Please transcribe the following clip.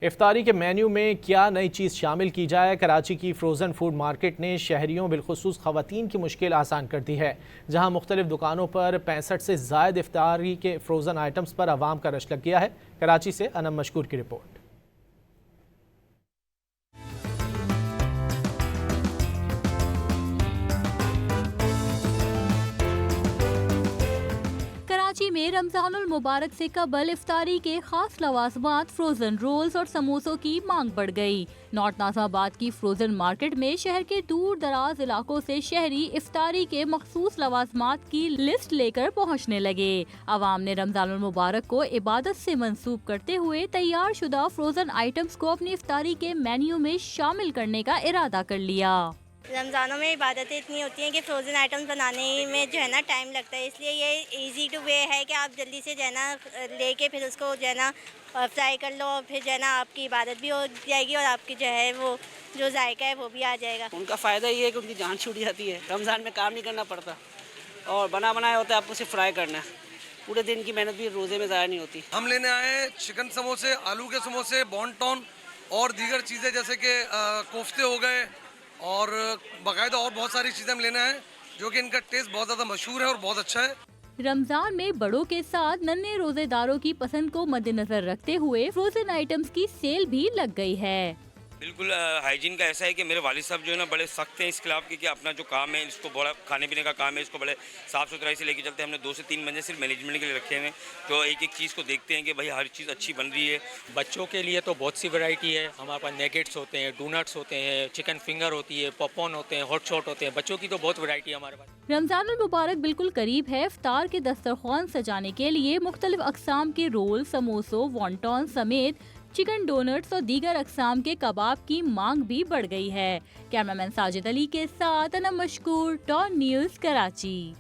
इफ्तारी के मेन्यू में क्या नई चीज़ शामिल की जाए। कराची की फ्रोज़न फूड मार्केट ने शहरियों बिलखुसूस ख़वातीन की मुश्किल आसान कर दी है, जहां मुख्तलिफ दुकानों पर 65 से ज़ायद इफ्तारी के फ्रोज़न आइटम्स पर आवाम का रश लग गया है। कराची से अनम मशकूर की रिपोर्ट। कराची में रमजानुल मुबारक से कबल इफ्तारी के खास लवाजमात, फ्रोजन रोल्स और समोसों की मांग बढ़ गई। नॉर्थ नाज़िमाबाद की फ्रोजन मार्केट में शहर के दूर दराज इलाकों से शहरी इफ्तारी के मखसूस लवाजमात की लिस्ट लेकर पहुंचने लगे। अवाम ने रमजानुल मुबारक को इबादत से मंसूब करते हुए तैयार शुदा फ्रोजन आइटम्स को अपनी इफ्तारी के मेन्यू में शामिल करने का इरादा कर लिया। रमज़ानों में इबादतें इतनी होती हैं कि फ़्रोज़न आइटम्स बनाने में जो है ना टाइम लगता है, इसलिए ये इजी टू वे है कि आप जल्दी से जो है ना लेके फिर उसको जो है ना फ्राई कर लो और फिर जो है ना आपकी इबादत भी हो जाएगी और आपकी जो है वो जो जायका है वो भी आ जाएगा। उनका फ़ायदा ये है कि उनकी जान छूट जाती है, रमज़ान में काम नहीं करना पड़ता और बना बनाया होता है, आपको सिर्फ फ्राई करना है। पूरे दिन की मेहनत भी रोज़े में ज़ाया नहीं होती। हम लेने आए चिकन समोसे, आलू के समोसे, बॉन्टॉन और दीगर चीज़ें जैसे कि कोफ्ते हो गए और बाकायदा और बहुत सारी चीज़ें हम लेना है, जो कि इनका टेस्ट बहुत ज़्यादा मशहूर है और बहुत अच्छा है। रमजान में बड़ों के साथ नन्हे रोजेदारों की पसंद को मद्देनजर रखते हुए फ्रोजन आइटम्स की सेल भी लग गई है। बिल्कुल हाइजीन का ऐसा है कि मेरे वालिद साहब जो है ना बड़े सख्त हैं इस खिलाफ कि अपना जो काम है इसको बड़ा खाने पीने का काम है, इसको बड़े साफ़ सुथराई से लेके चलते हैं। हमने 2 से 3 महीने सिर्फ मैनेजमेंट के लिए रखे हैं, तो एक एक चीज़ को देखते हैं कि भाई हर चीज़ अच्छी बन रही है। बच्चों के लिए तो बहुत सी वैरायटी है, हमारे पास नेगेट्स होते हैं, डोनट्स होते हैं, चिकन फिंगर होती है, पॉपकॉर्न होते हैं, हॉट शॉट होते हैं। बच्चों की तो बहुत वैरायटी है हमारे पास। रमजानुल मुबारक बिल्कुल करीब है। इफ्तार के दस्तरखान सजाने के लिए मुख्तलिफ अकसाम के रोल, समोसों, वॉन्टॉन समेत चिकन डोनट्स और दीगर अकसाम के कबाब की मांग भी बढ़ गई है। कैमरामैन साजिद अली के साथ अनम मशकूर, टॉन न्यूज़, कराची।